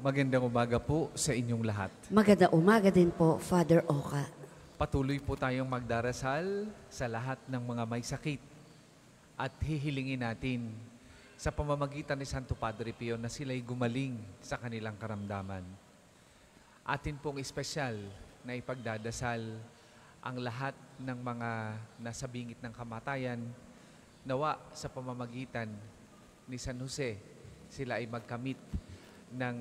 Magandang umaga po sa inyong lahat. Magandang umaga din po, Father Oka. Patuloy po tayong magdarasal sa lahat ng mga may sakit at hihilingin natin sa pamamagitan ni Santo Padre Pio na sila'y gumaling sa kanilang karamdaman. Atin pong espesyal na ipagdadasal ang lahat ng mga nasa bingit ng kamatayan, nawa sa pamamagitan ni San Jose, sila ay magkamit ng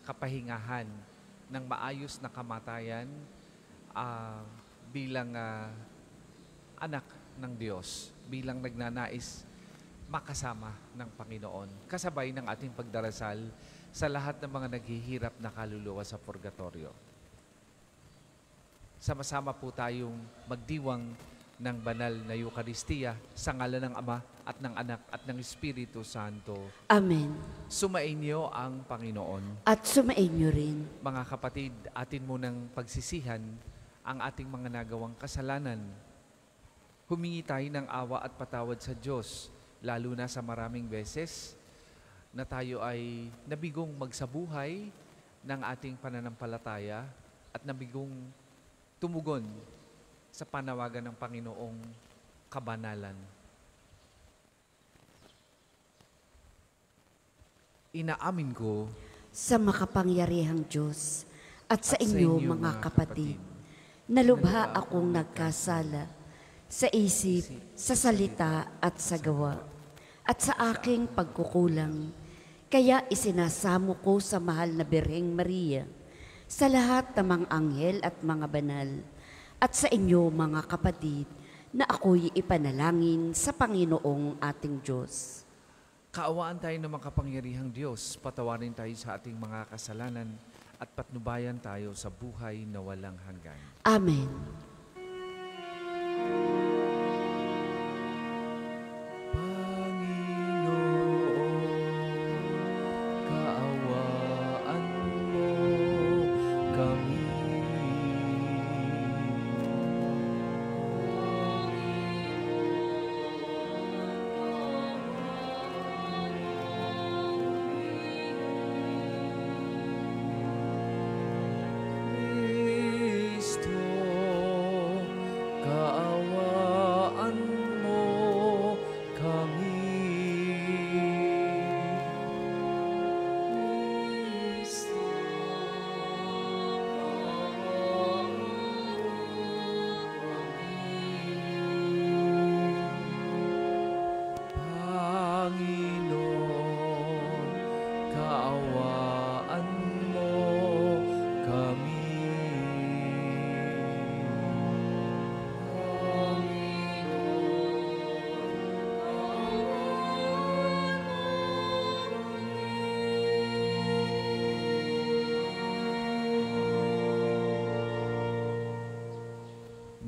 kapahingahan, ng maayos na kamatayan bilang anak ng Diyos, bilang nagnanais makasama ng Panginoon, kasabay ng ating pagdarasal sa lahat ng mga naghihirap na kaluluwa sa purgatorio. Sama-sama po tayong magdiwang ng banal na Eucharistia sa ngalan ng Ama at ng Anak at ng Espiritu Santo. Amen. Sumainyo ang Panginoon. At sumainyo rin. Mga kapatid, atin munang pagsisihan ang ating mga nagawang kasalanan. Humingi tayo ng awa at patawad sa Diyos, lalo na sa maraming beses na tayo ay nabigong magsabuhay ng ating pananampalataya at nabigong tumugon sa panawagan ng Panginoong kabanalan. Inaamin ko sa makapangyarihang Diyos at sa inyo mga kapatid, nalubha akong nagkasala sa isip, sa salita at sa gawa, at sa aking pagkukulang. Kaya isinasamo ko sa mahal na Birheng Maria, sa lahat ng mga anghel at mga banal, at sa inyo mga kapatid, na ako'y ipanalangin sa Panginoong ating Diyos. Kaawaan tayo ng makapangyarihang Diyos, patawarin tayo sa ating mga kasalanan at patnubayan tayo sa buhay na walang hanggan. Amen.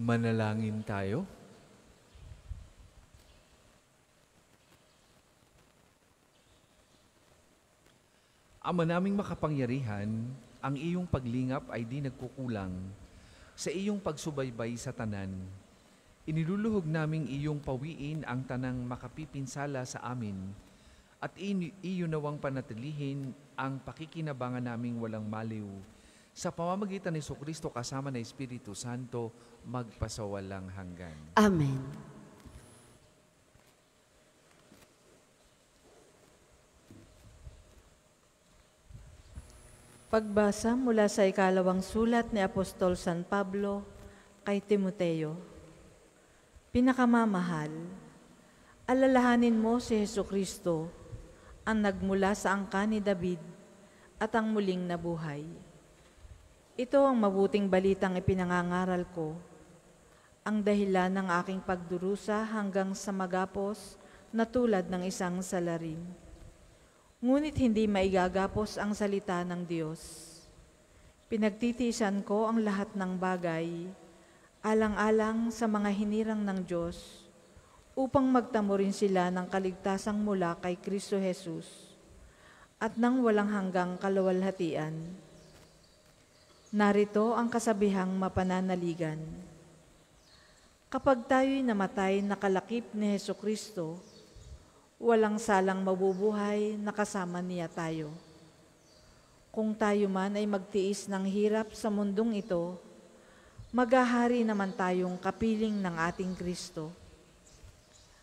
Manalangin tayo. Ama naming makapangyarihan, ang iyong paglingap ay di nagkukulang sa iyong pagsubaybay sa tanan. Iniluluhog naming iyong pawiin ang tanang makapipinsala sa amin at iyo nawang panatilihin ang pakikinabangan naming walang maliw sa pamamagitan ni Jesucristo kasama ng Espiritu Santo, magpasawalang hanggan. Amen. Pagbasa mula sa ikalawang sulat ni Apostol San Pablo kay Timoteo. Pinakamamahal, alalahanin mo si Jesucristo, ang nagmula sa angkan ni David at ang muling nabuhay. Ito ang mabuting balitang ipinangangaral ko, ang dahilan ng aking pagdurusa hanggang sa magapos na tulad ng isang salarin. Ngunit hindi maigagapos ang salita ng Diyos. Pinagtitiisan ko ang lahat ng bagay, alang-alang sa mga hinirang ng Diyos, upang magtamo rin sila ng kaligtasang mula kay Kristo Jesus at ng walang hanggang kaluwalhatian. Narito ang kasabihang mapananaligan. Kapag tayo'y namatay na kalakip ni Jesucristo, walang salang mabubuhay na kasama niya tayo. Kung tayo man ay magtiis ng hirap sa mundong ito, maghahari naman tayong kapiling ng ating Kristo.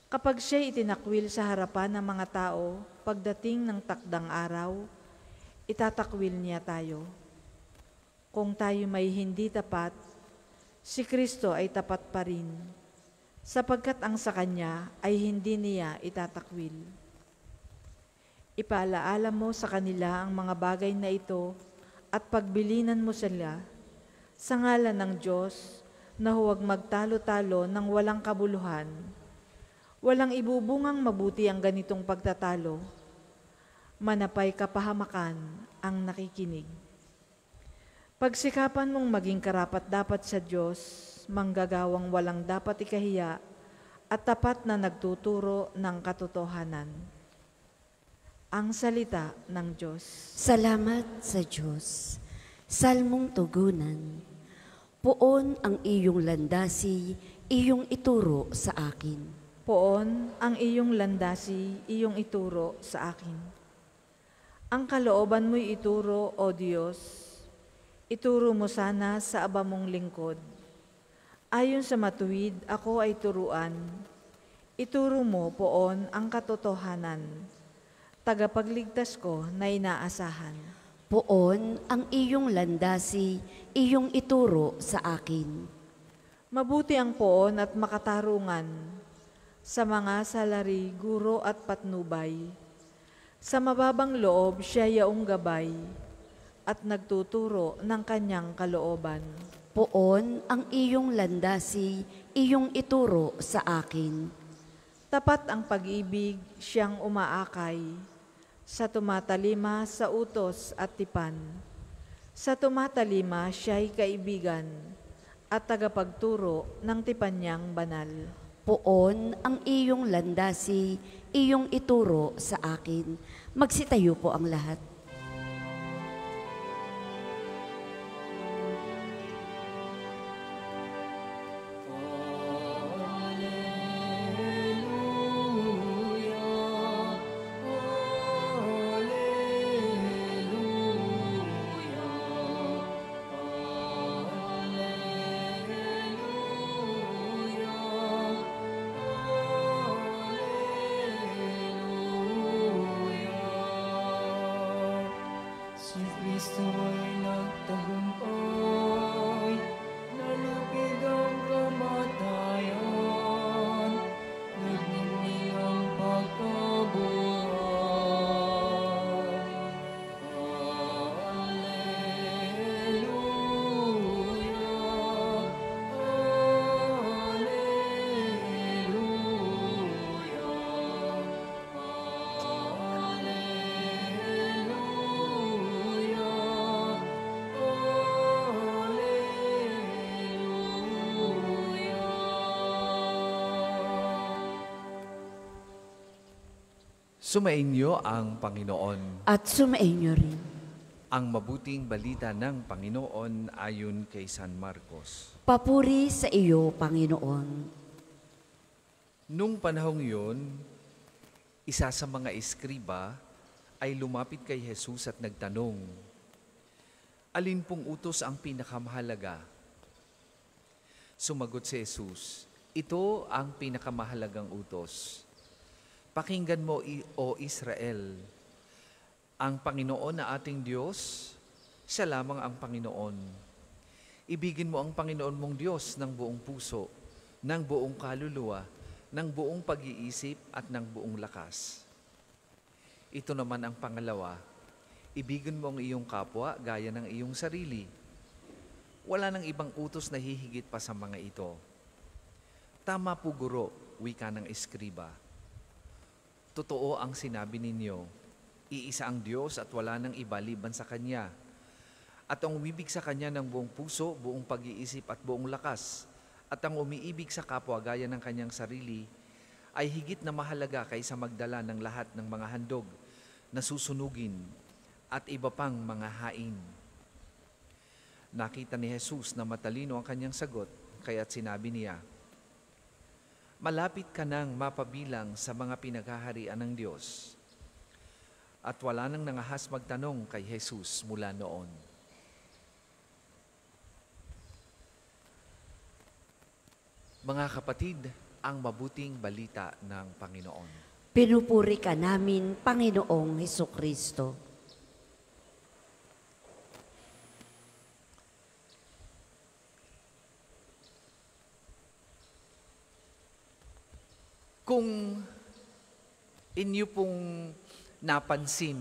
Kapag siya'y itinakwil sa harapan ng mga tao, pagdating ng takdang araw, itatakwil niya tayo. Kung tayo may hindi tapat, si Kristo ay tapat pa rin, sapagkat ang sa Kanya ay hindi niya itatakwil. Ipaalaala mo sa kanila ang mga bagay na ito at pagbilinan mo sila sa ngalan ng Diyos na huwag magtalo-talo ng walang kabuluhan. Walang ibubungang mabuti ang ganitong pagtatalo. Manapay kapahamakan ang nakikinig. Pagsikapan mong maging karapat-dapat sa Diyos, manggagawang walang dapat ikahiya at tapat na nagtuturo ng katotohanan. Ang salita ng Diyos. Salamat sa Diyos. Salmong tugunan. Poon ang iyong landasi, iyong ituro sa akin. Poon ang iyong landasi, iyong ituro sa akin. Ang kalooban mo'y ituro, O Diyos, ituro mo sana sa aba mong lingkod. Ayon sa matuwid, ako ay turuan. Ituro mo, poon, ang katotohanan. Tagapagligtas ko na inaasahan. Poon ang iyong landasi, iyong ituro sa akin. Mabuti ang poon at makatarungan sa mga salari, guro at patnubay. Sa mababang loob siya yaong gabay at nagtuturo ng kanyang kalooban. Poon ang iyong landasi, iyong ituro sa akin. Tapat ang pag-ibig, siyang umaakay, sa tumatalima sa utos at tipan. Sa tumatalima siya'y kaibigan at tagapagturo ng tipan niyang banal. Poon ang iyong landasi, iyong ituro sa akin. Magsitayo po ang lahat. Si Kristo ay nagtagumpay, nalupig ang kamatayan, nagniningning ang pagkabuhay. Alleluia, Sumainyo ang Panginoon. At sumainyo rin. Ang mabuting balita ng Panginoon ayon kay San Marcos. Papuri sa iyo, Panginoon. Nung panahong yun, isa sa mga eskriba ay lumapit kay Jesus at nagtanong, "Alin pong utos ang pinakamahalaga?" Sumagot si Jesus, "Ito ang pinakamahalagang utos. Pakinggan mo, O Israel, ang Panginoon na ating Diyos, siya lamang ang Panginoon. Ibigin mo ang Panginoon mong Diyos ng buong puso, ng buong kaluluwa, ng buong pag-iisip at ng buong lakas. Ito naman ang pangalawa, ibigin mo ang iyong kapwa gaya ng iyong sarili. Wala nang ibang utos na hihigit pa sa mga ito." "Tama po, Guro," wika ng eskriba. "Totoo ang sinabi ninyo, iisa ang Diyos at wala nang iba liban sa Kanya. At ang umibig sa Kanya ng buong puso, buong pag-iisip at buong lakas, at ang umiibig sa kapwa gaya ng kanyang sarili, ay higit na mahalaga kaysa magdala ng lahat ng mga handog na susunugin at iba pang mga hain." Nakita ni Jesus na matalino ang kanyang sagot, kaya't sinabi niya, "Malapit ka nang mapabilang sa mga pinaghaharian ng Diyos." At wala nang nangahas magtanong kay Jesus mula noon. Mga kapatid, ang mabuting balita ng Panginoon. Pinupuri ka namin, Panginoong Hesukristo. Kung inyo pong napansin,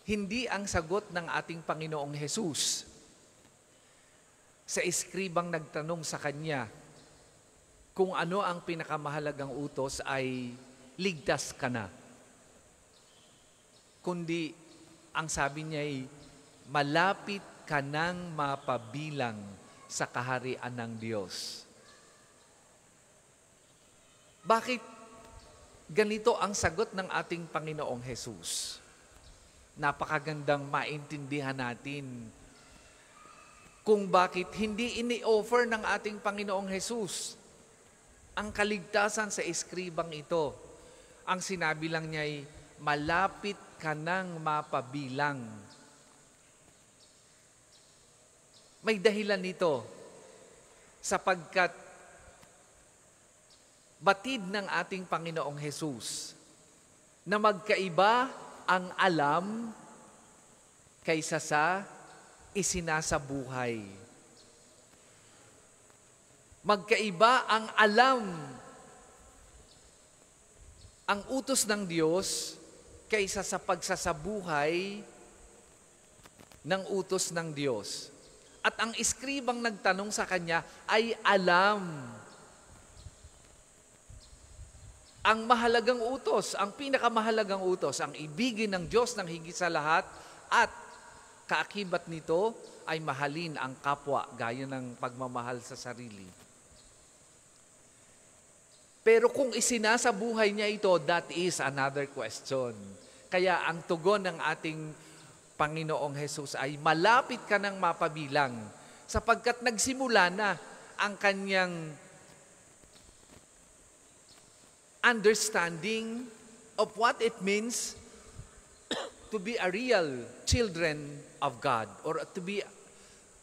hindi ang sagot ng ating Panginoong Jesus sa eskribang nagtanong sa Kanya kung ano ang pinakamahalagang utos ay ligtas ka na. Kundi ang sabi niya ay malapit ka nang mapabilang sa kaharian ng Diyos. Bakit ganito ang sagot ng ating Panginoong Jesus? Napakagandang maintindihan natin kung bakit hindi ini-offer ng ating Panginoong Jesus ang kaligtasan sa eskribang ito. Ang sinabi lang niya ay, malapit ka nang mapabilang. May dahilan nito, sapagkat batid ng ating Panginoong Jesus na magkaiba ang alam kaysa sa isinasabuhay. Magkaiba ang alam, ang utos ng Diyos kaysa sa pagsasabuhay ng utos ng Diyos. At ang eskribang nagtanong sa Kanya ay alam ang mahalagang utos, ang pinakamahalagang utos, ang ibigin ng Diyos ng higit sa lahat at kaakibat nito ay mahalin ang kapwa gaya ng pagmamahal sa sarili. Pero kung isinasabuhay niya ito, that is another question. Kaya ang tugon ng ating Panginoong Jesus ay malapit ka nang mapabilang sapagkat nagsimula na ang kanyang understanding of what it means to be a real children of God or to be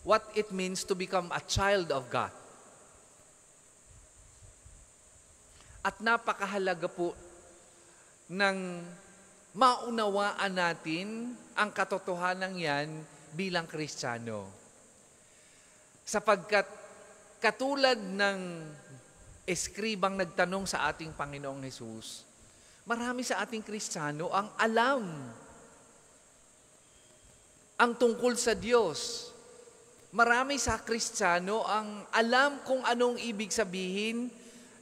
what it means to become a child of God. At napakahalaga po ng maunawaan natin ang katotohanan yan bilang Kristiyano. Sapagkat katulad ng eskribang nagtanong sa ating Panginoong Jesus, marami sa ating Kristiyano ang alam ang tungkol sa Diyos. Marami sa Kristiyano ang alam kung anong ibig sabihin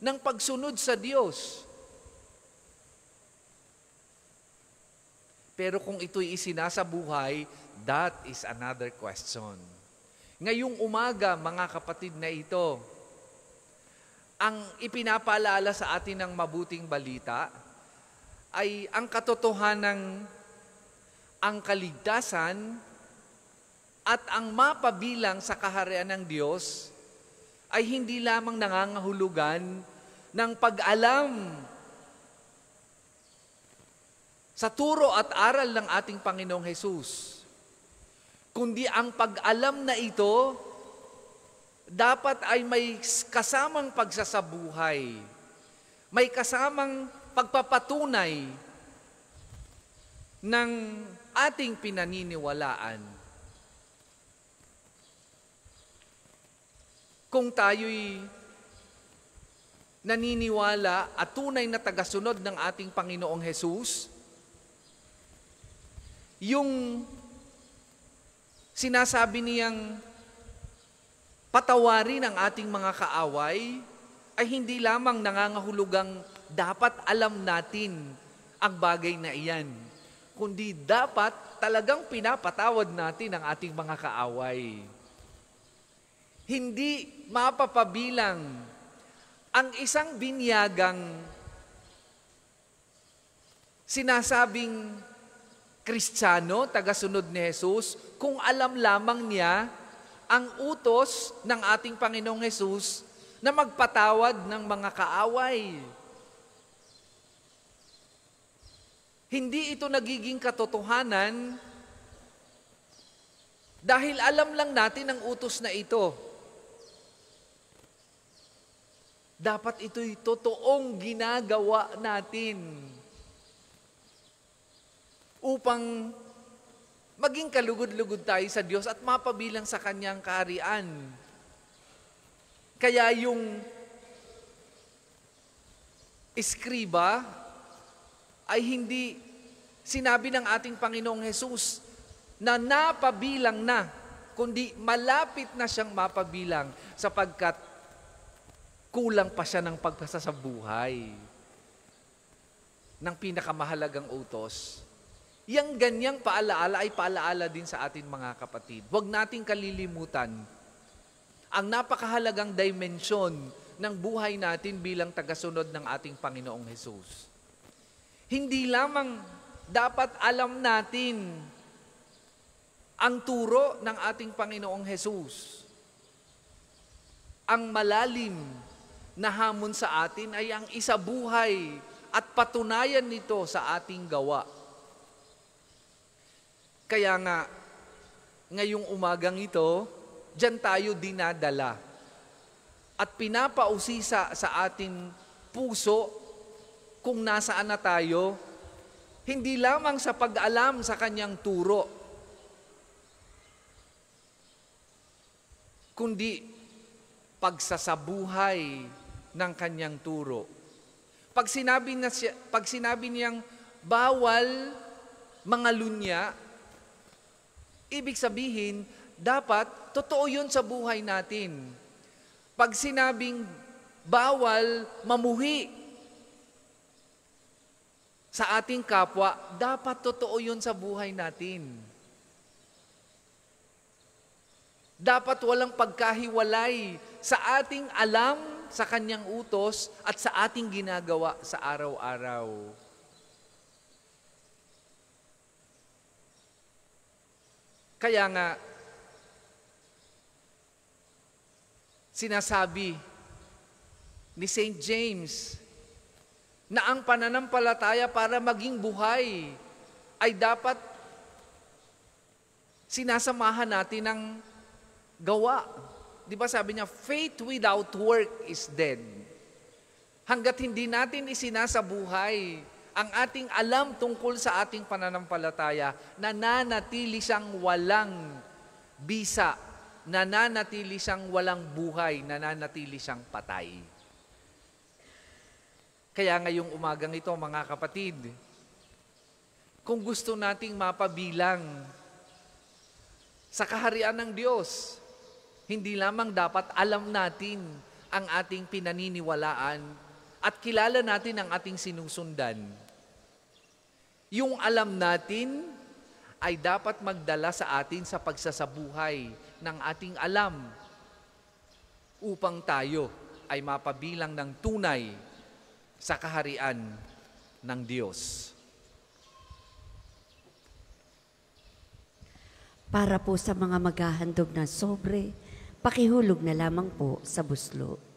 ng pagsunod sa Diyos. Pero kung ito'y isinasabuhay, that is another question. Ngayong umaga, mga kapatid na ito, ang ipinapaalala sa atin ng mabuting balita ay ang katotohanan ng ang kaligtasan at ang mapabilang sa kaharian ng Diyos ay hindi lamang nangangahulugan ng pag-alam sa turo at aral ng ating Panginoong Jesus, kundi ang pag-alam na ito dapat ay may kasamang pagsasabuhay, may kasamang pagpapatunay ng ating pinaniniwalaan. Kung tayo'y naniniwala at tunay na tagasunod ng ating Panginoong Jesus, yung sinasabi niyang patawarin ang ating mga kaaway ay hindi lamang nangangahulugang dapat alam natin ang bagay na iyan, kundi dapat talagang pinapatawad natin ang ating mga kaaway. Hindi mapapabilang ang isang binyagang sinasabing Kristiyano, tagasunod ni Jesus, kung alam lamang niya ang utos ng ating Panginoong Jesus na magpatawad ng mga kaaway. Hindi ito nagiging katotohanan dahil alam lang natin ang utos na ito. Dapat ito'y totoong ginagawa natin upang maging kalugod-lugod tayo sa Diyos at mapabilang sa Kanyang kaharian. Kaya yung eskriba ay hindi sinabi ng ating Panginoong Hesus na napabilang na, kundi malapit na siyang mapabilang sapagkat kulang pa siya ng pagsasabuhay ng pinakamahalagang utos. Yang ganyang paalaala ay paalaala din sa atin mga kapatid. Huwag nating kalilimutan ang napakahalagang dimensyon ng buhay natin bilang tagasunod ng ating Panginoong Hesus. Hindi lamang dapat alam natin ang turo ng ating Panginoong Hesus. Ang malalim na hamon sa atin ay ang isabuhay at patunayan nito sa ating gawa. Kaya nga, ngayong umagang ito, diyan tayo dinadala at pinapausisa sa ating puso kung nasaan na tayo, hindi lamang sa pag-alam sa Kanyang turo, kundi pagsasabuhay ng Kanyang turo. Pag sinabi niyang bawal mangalunya, ibig sabihin, dapat totoo yun sa buhay natin. Pag sinabing bawal mamuhi sa ating kapwa, dapat totoo yun sa buhay natin. Dapat walang pagkahiwalay sa ating alam sa Kanyang utos at sa ating ginagawa sa araw-araw. Kaya nga, sinasabi ni St. James na ang pananampalataya para maging buhay ay dapat sinasamahan natin ng gawa. Di ba sabi niya, faith without work is dead. Hanggat hindi natin isinasabuhay ang ating alam tungkol sa ating pananampalataya, nananatili siyang walang bisa, nananatili siyang walang buhay, nananatili siyang patay. Kaya ngayong umagang ito, mga kapatid, kung gusto nating mapabilang sa kaharian ng Diyos, hindi lamang dapat alam natin ang ating pinaniniwalaan at kilala natin ang ating sinusundan. Yung alam natin ay dapat magdala sa atin sa pagsasabuhay ng ating alam upang tayo ay mapabilang ng tunay sa kaharian ng Diyos. Para po sa mga maghahandog ng sobre, pakihulog na lamang po sa buslo.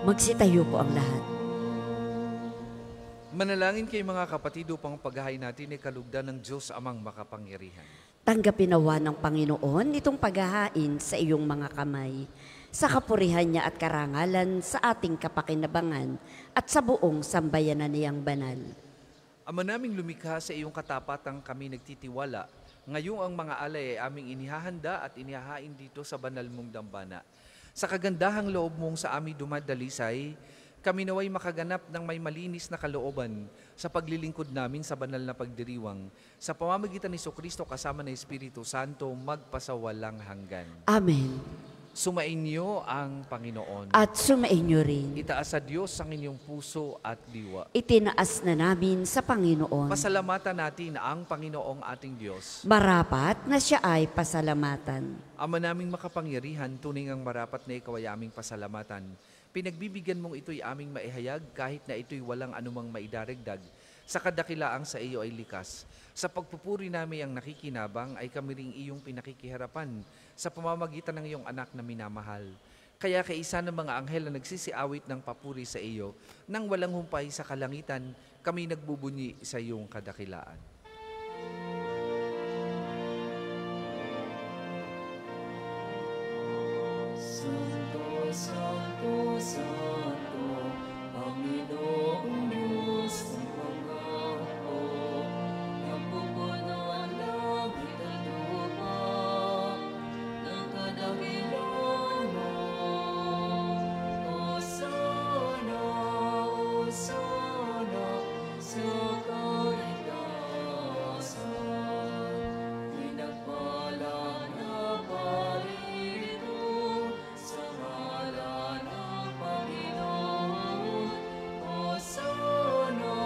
Magsitayo po ang lahat. Manalangin kayo mga kapatid upang paghahain natin ay kalugdan ng Diyos amang makapangyarihan. Tanggapin nawa ng Panginoon itong paghahain sa iyong mga kamay, sa kapurihan niya at karangalan sa ating kapakinabangan at sa buong sambayanan niyang banal. Ama naming lumikha sa iyong katapatang kami nagtitiwala, ngayong ang mga alay ay aming inihahanda at inihahain dito sa banal mong dambana. Sa kagandahang loob mong sa aming dumadalisay, kami naway makaganap ng may malinis na kalooban sa paglilingkod namin sa banal na pagdiriwang, sa pamamagitan ni Jesucristo kasama ng Espiritu Santo, magpasawalang hanggan. Amen. Sumainyo ang Panginoon. At sumainyo rin. Itaas sa Diyos ang inyong puso at diwa. Itinaas na namin sa Panginoon. Pasalamatan natin ang Panginoong ating Diyos. Marapat na siya ay pasalamatan. Ama naming makapangyarihan, tunay ngang marapat na ikaw ay aming pasalamatan. Pinagbibigyan mong ito'y aming maihayag kahit na ito'y walang anumang maidaragdag. Sa kadakilaang sa iyo ay likas. Sa pagpupuri namin ang nakikinabang ay kami ring iyong pinakikiharapan sa pamamagitan ng iyong anak na minamahal. Kaya kaisa ng mga anghel na nagsisiawit ng papuri sa iyo, nang walang humpay sa kalangitan, kami nagbubunyi sa iyong kadakilaan. Santo, Santo, Santo, Panginoong Diyos ng pangako, napupuno ang langit at lupa ng kadakilaan mo. Hosana, Hosana, sa kaitaasan, pinagpala na parito sa ngalan ng Panginoon. Hosana,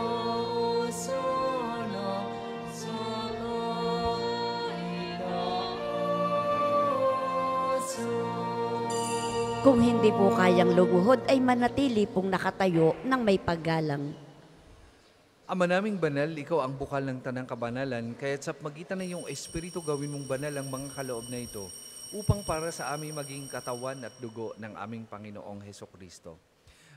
Hosana, sa kaitaasan. Kung hindi po kayang lumuhod, ay manatili pong nakatayo ng may paggalang. Ama naming banal, ikaw ang bukal ng tanang kabanalan, kaya't sa magitan ng iyong Espiritu gawin mong banal ang mga kaloob na ito, upang para sa aming maging katawan at dugo ng aming Panginoong Hesukristo.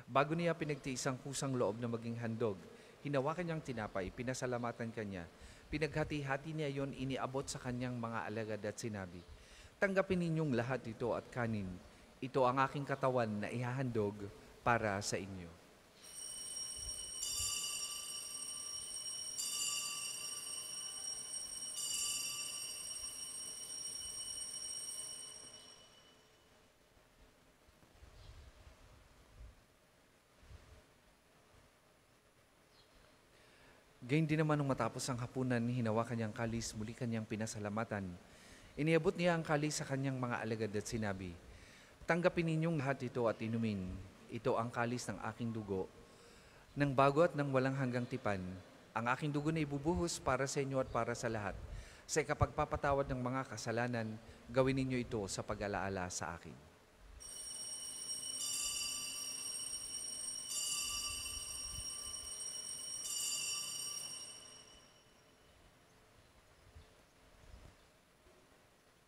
Bago niya pinagtiisang kusang loob na maging handog, hinawakan niyang tinapay, pinasalamatan kanya, pinaghati-hati niya yon, iniabot sa kanyang mga alagad at sinabi, "Tanggapin ninyong lahat ito at kanin. Ito ang aking katawan na ihahandog para sa inyo." Gayun din naman nung matapos ang hapunan, hinawakan niyang kalis, muli kanyang pinasalamatan. Iniabot niya ang kalis sa kanyang mga alagad at sinabi, "Tanggapin ninyong lahat ito at inumin. Ito ang kalis ng aking dugo, ng bago at ng walang hanggang tipan. Ang aking dugo na ibubuhos para sa inyo at para sa lahat. Sa ikapagpapatawad ng mga kasalanan, gawin ninyo ito sa pag-alaala sa akin."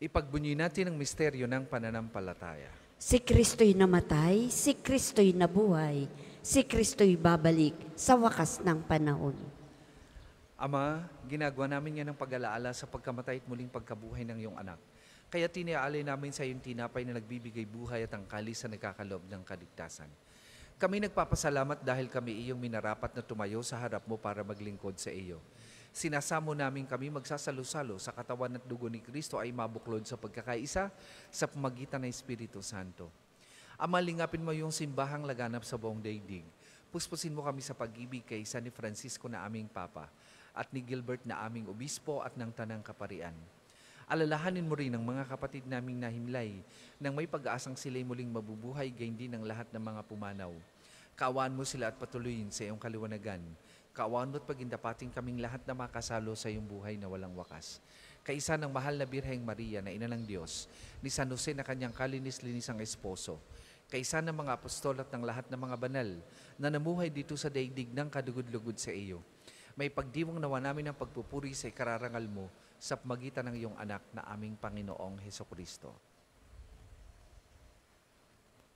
Ipagbunyi natin ang misteryo ng pananampalataya. Si Kristo'y namatay, si Kristo'y nabuhay, si Kristo'y babalik sa wakas ng panahon. Ama, ginagawa namin yan ng pag-alaala sa pagkamatay at muling pagkabuhay ng iyong anak. Kaya tiniaalay namin sa iyong tinapay na nagbibigay buhay at ang kalis na nagkakaloob ng kaligtasan. Kami nagpapasalamat dahil kami iyong minarapat na tumayo sa harap mo para maglingkod sa iyo. Sinasamo namin kami magsasalo-salo sa katawan at dugo ni Kristo ay mabuklod sa pagkakaisa sa pamagitan ng Espiritu Santo. Ama, lingapin mo yung simbahang laganap sa buong daigdig. Puspusin mo kami sa pag-ibig kay San ni Francisco na aming Papa at ni Gilbert na aming Obispo at ng Tanang Kaparian. Alalahanin mo rin ang mga kapatid naming nahimlay nang may pag-asang sila'y muling mabubuhay, gayon din ang lahat ng mga pumanaw. Kaawaan mo sila at patuloyin sa iyong kaliwanagan. Kaawaan mo at pagindapating kaming lahat na makasalo sa iyong buhay na walang wakas. Kaisa ng mahal na Birheng Maria na Ina ng Diyos, ni San Jose na kanyang kalinis-linisang esposo, kaisa ng mga apostol at ng lahat ng mga banal na namuhay dito sa daigdig ng kadugod-lugod sa iyo. May pagdiwang nawa namin ang pagpupuri sa ikararangal mo sa pamagitan ng iyong anak na aming Panginoong Hesukristo.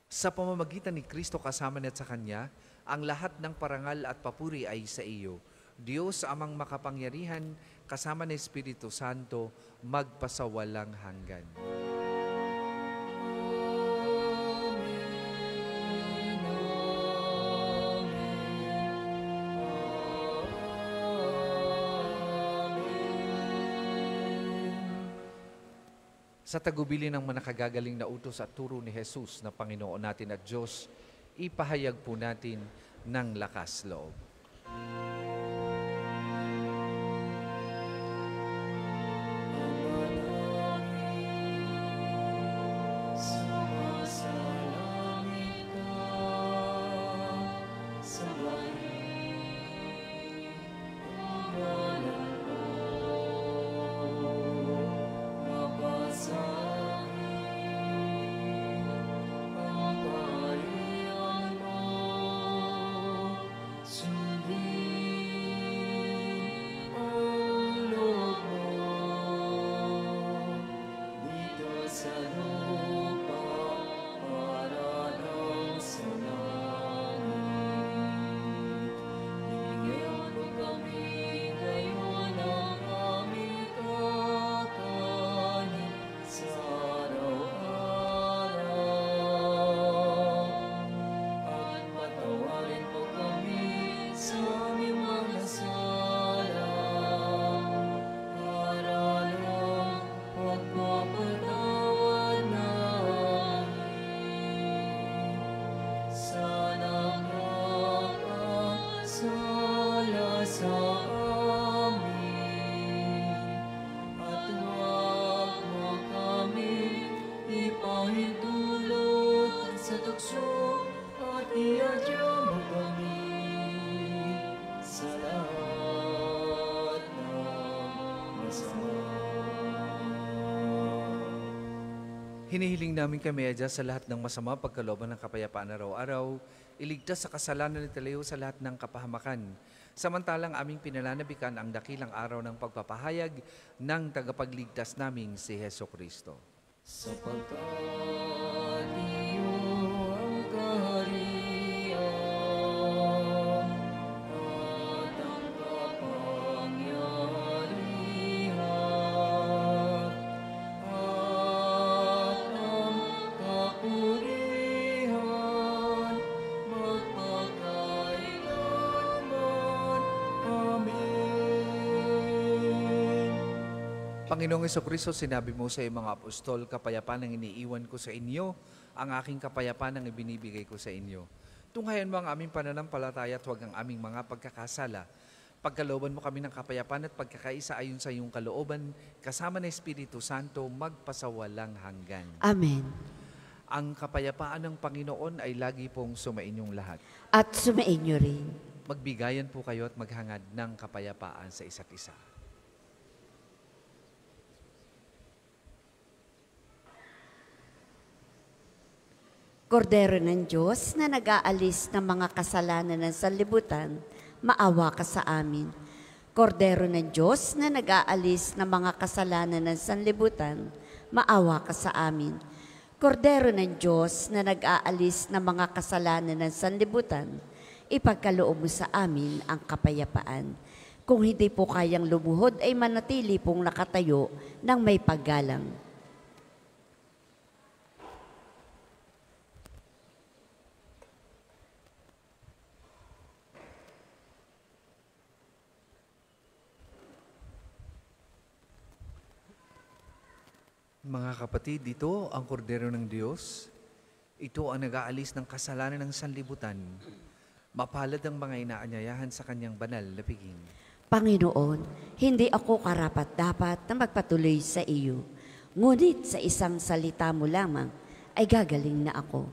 Sa pamamagitan ni Kristo kasama niya at sa Kanya, Ang lahat ng parangal at papuri ay sa iyo, Diyos amang makapangyarihan, kasama ng Espiritu Santo, magpasawalang hanggan. Sa tagubili ng manakagagaling na utos at turo ni Jesus na Panginoon natin at Diyos, ipahayag po natin ng lakas loob. Sumasalangit ka sa langit, ang ngalan mo mapasangit, ang kaharian mo sundin ang loob mo dito sa lupa para nang sa langit. Bigyan mo kami ngayon ng aming kakanin sa araw-araw. At patawarin mo kami sa aming mga sala para ng pagpapatawad namin sa nakakasala sa amin. At huwag mo kami ipahintulot sa tukso at iadya mo kami sa lahat ng masama. Hinihiling namin kami adya sa lahat ng masama, pagkalooban ng kapayapaan araw-araw, iligtas sa kasalanan at ilayo sa lahat ng kapahamakan. Samantalang aming pinananabikan ang dakilang araw ng pagpapahayag ng tagapagligtas naming si Heso Kristo. Sapagkat iyo ang kaharian at ang kapangyarihan at ang kapurihan magpakailanman. Amen. Panginoong Hesukristo, sinabi mo sa iyong mga apostol, kapayapaan ang iniiwan ko sa inyo, ang aking kapayapaan ang ibinibigay ko sa inyo. Tunghayan mo ang aming pananampalataya at huwag ang aming mga pagkakasala. Pagkalooban mo kami ng kapayapaan at pagkakaisa ayon sa iyong kalooban, kasama ng Espiritu Santo, magpasawalang hanggan. Amen. Ang kapayapaan ng Panginoon ay lagi pong sumainyong lahat. At sumainyo rin. Magbigayan po kayo at maghangad ng kapayapaan sa isa't isa. Kordero ng Diyos na nag-aalis ng mga kasalanan ng sanlibutan, maawa ka sa amin. Kordero ng Diyos na nag-aalis ng mga kasalanan ng sanlibutan, maawa ka sa amin. Kordero ng Diyos na nag-aalis ng mga kasalanan ng sanlibutan, ipagkaloob mo sa amin ang kapayapaan. Kung hindi po kayang lumuhod ay manatili pong nakatayo ng may paggalang. Mga kapatid, ito ang kordero ng Diyos. Ito ang nag-aalis ng kasalanan ng sanlibutan. Mapalad ang mga inaanyayahan sa kanyang banal na piging. Panginoon, hindi ako karapat-dapat na magpatuloy sa iyo. Ngunit sa isang salita mo lamang ay gagaling na ako.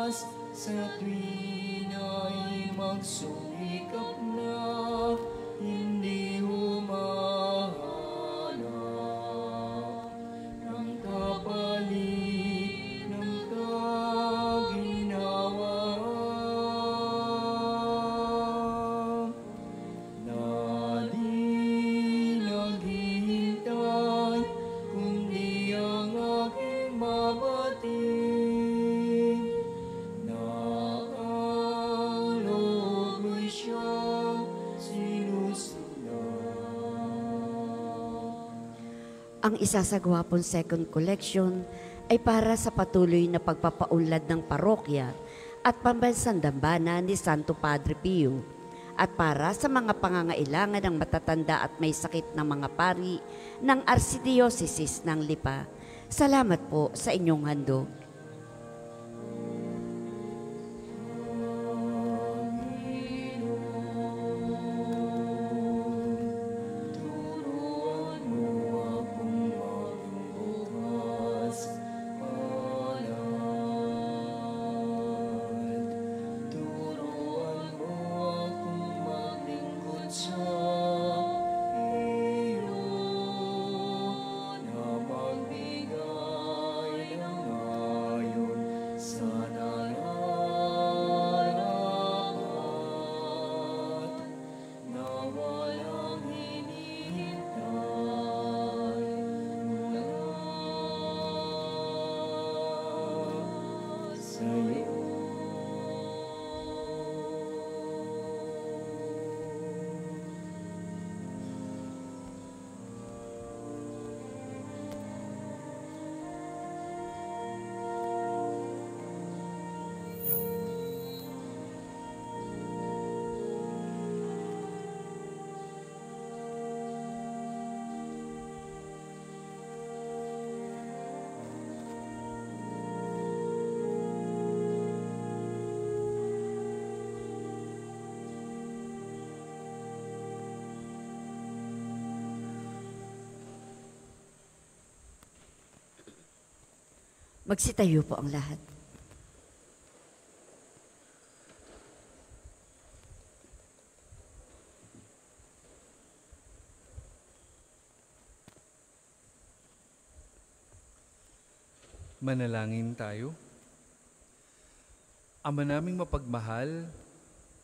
bukas sa tuwin ay magsumikap na hindi humahanap ng kapalit ng kaginawa na di naghihintay kundi ang aking mabatid na ang loob mo'y siyang sinusunod. Ang isasagwapong second collection ay para sa patuloy na pagpapaunlad ng parokya at pambansang dambana ni Santo Padre Pio at para sa mga pangangailangan ng matatanda at may sakit ng mga pari ng Archdiocese ng Lipa. Salamat po sa inyong handog. Turuan mo akong maging bukas palad. Turuan mo akong maglingkod sa iyo na magbigay ng ngayon sa nararapat na walang hinihintay mula sa'yo. Magsitayo po ang lahat. Manalangin tayo. Ama naming mapagmahal,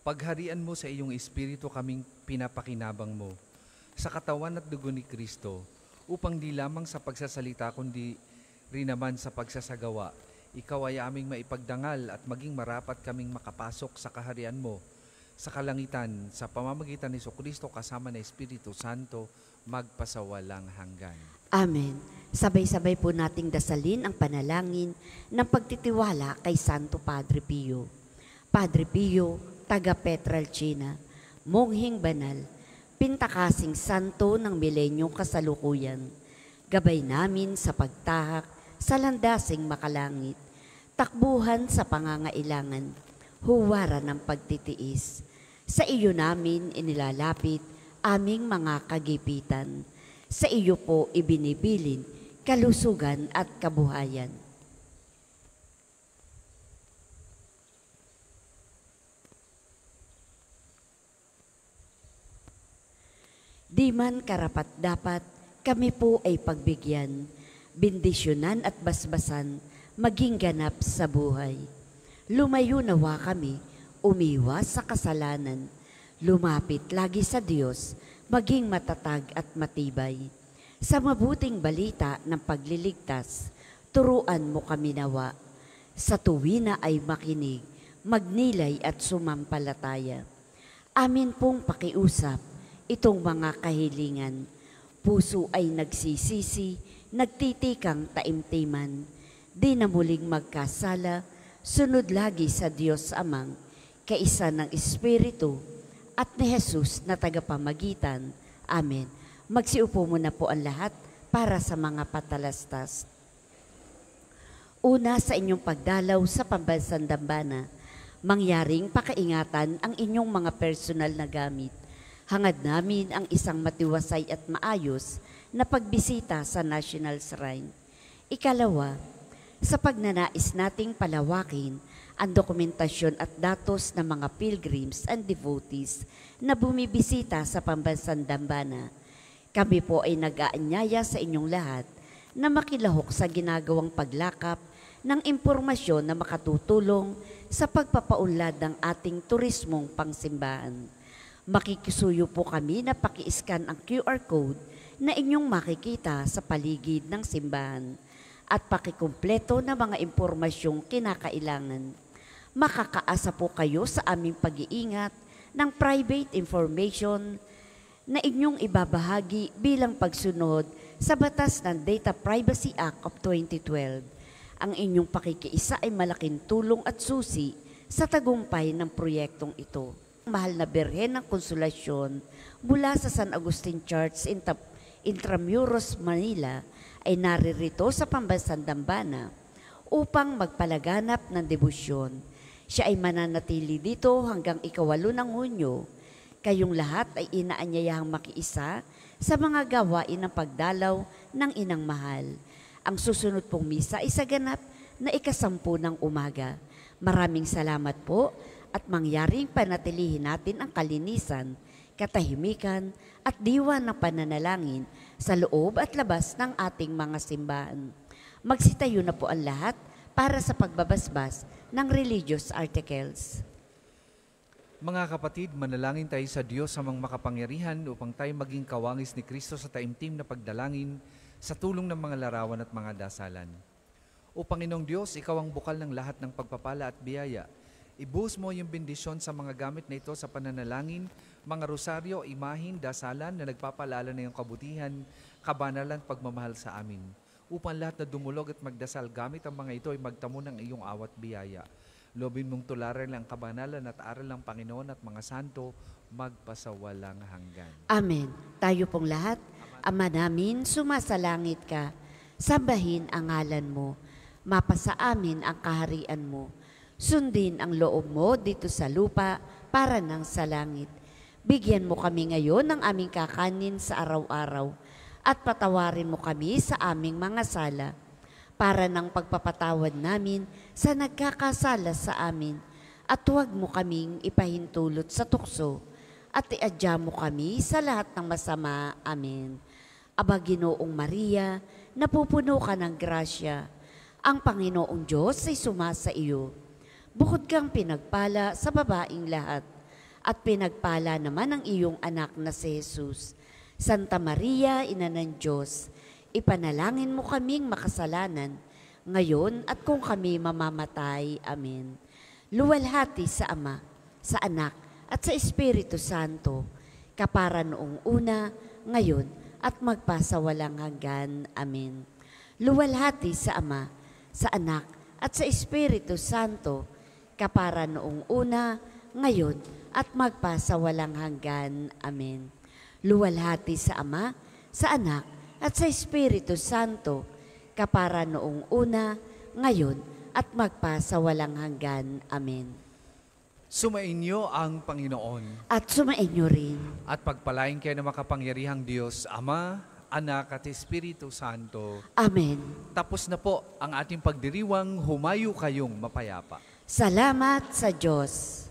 pagharian mo sa iyong espiritu kaming pinapakinabang mo sa katawan at dugo ni Kristo upang di lamang sa pagsasalita kundi rin naman sa pagsasagawa, ikaw ay aming maipagdangal at maging marapat kaming makapasok sa kaharian mo sa kalangitan sa pamamagitan ni Kristo kasama ng Espiritu Santo magpasawalang hanggan. Amen. Sabay-sabay po nating dasalin ang panalangin ng pagtitiwala kay Santo Padre Pio. Padre Pio, taga Petralcina, monghing banal, pintakasing santo ng milenyong kasalukuyan, gabay namin sa pagtahak sa landasing makalangit, takbuhan sa pangangailangan, huwaran ng pagtitiis. Sa iyo namin inilalapit aming mga kagipitan. Sa iyo po ibinibilin kalusugan at kabuhayan. Di man karapat-dapat, kami po ay pagbigyan, bendisyonan at basbasan, maging ganap sa buhay. Lumayo nawa kami, umiwas sa kasalanan, lumapit lagi sa Diyos, maging matatag at matibay. Sa mabuting balita ng pagliligtas, turuan mo kami nawa. Sa tuwina ay makinig, magnilay at sumampalataya. Amin pong pakiusap itong mga kahilingan. Puso ay nagsisisi, nagtitikang taimtiman. Di na muling magkasala, sunod lagi sa Diyos Amang, kaisa ng Espiritu at ni Jesus na tagapamagitan. Amen. Magsiupo muna po ang lahat para sa mga patalastas. Una, sa inyong pagdalaw sa pambansang dambana, mangyaring pakaingatan ang inyong mga personal na gamit. Hangad namin ang isang matiwasay at maayos na pagbisita sa National Shrine. Ikalawa, sa pagnanais nating palawakin ang dokumentasyon at datos ng mga pilgrims and devotees na bumibisita sa pambansang dambana. Kami po ay nag-aanyaya sa inyong lahat na makilahok sa ginagawang paglakap ng impormasyon na makatutulong sa pagpapaunlad ng ating turismong pangsimbahan. Makikisuyo po kami na paki-scan ang QR code na inyong makikita sa paligid ng simbahan at pakikumpleto na mga impormasyong kinakailangan. Makakaasa po kayo sa aming pag-iingat ng private information na inyong ibabahagi bilang pagsunod sa batas ng Data Privacy Act of 2012. Ang inyong pakikiisa ay malaking tulong at susi sa tagumpay ng proyektong ito. Mahal na Birhen ng Konsolasyon mula sa San Agustin Church in Intramuros, Manila ay naririto sa pambansang Dambana upang magpalaganap ng debosyon. Siya ay mananatili dito hanggang 8 ng Hunyo. Kayong lahat ay inaanyayahang makiisa sa mga gawain ng pagdalaw ng Inang Mahal. Ang susunod pong misa ay sa ganap na 10:00 ng umaga. Maraming salamat po at mangyaring panatilihin natin ang kalinisan, katahimikan at diwa ng pananalangin sa loob at labas ng ating mga simbahan. Magsitayo na po ang lahat para sa pagbabasbas ng religious articles. Mga kapatid, manalangin tayo sa Diyos amang makapangyarihan upang tayo maging kawangis ni Kristo sa taimtim na pagdalangin sa tulong ng mga larawan at mga dasalan. O Panginoong Diyos, Ikaw ang bukal ng lahat ng pagpapala at biyaya. Ibuhos mo yung bendisyon sa mga gamit na ito sa pananalangin, mga rosaryo, imahin, dasalan na nagpapalala na iyong kabutihan, kabanalan, pagmamahal sa amin. Upang lahat na dumulog at magdasal gamit ang mga ito ay magtamo ng iyong awat biyaya. Lobin mong tularan ang kabanalan at aral ng Panginoon at mga santo magpasawalang hanggan. Amen. Tayo pong lahat, Ama namin, sumasalangit ka, sambahin ang ngalan mo, mapasa amin ang kaharian mo, sundin ang loob mo dito sa lupa para nang sa langit. Bigyan mo kami ngayon ng aming kakanin sa araw-araw at patawarin mo kami sa aming mga sala para ng pagpapatawad namin sa nagkakasala sa amin at huwag mo kaming ipahintulot sa tukso at iadya mo kami sa lahat ng masama. Amen. Aba Ginoong Maria, napupuno ka ng grasya, ang Panginoong Diyos ay sumasa iyo. Bukod kang pinagpala sa babaing lahat at pinagpala naman ang iyong anak na si Jesus. Santa Maria, Ina ng Diyos, ipanalangin mo kaming makasalanan, ngayon at kung kami mamamatay. Amen. Luwalhati sa Ama, sa Anak, at sa Espiritu Santo, kapara noong una, ngayon, at magpasawalang hanggan. Amen. Luwalhati sa Ama, sa Anak, at sa Espiritu Santo, kapara noong una, ngayon, at magpasawalang hanggan. Amen. Luwalhati sa Ama, sa Anak, at sa Espiritu Santo, kapara noong una, ngayon, at magpasawalang hanggan. Amen. Sumainyo ang Panginoon At sumainyo rin. at pagpalain kayo ng makapangyarihang Diyos, Ama, Anak at Espiritu Santo. Amen. Tapos na po ang ating pagdiriwang, humayo kayong mapayapa. Salamat sa Diyos.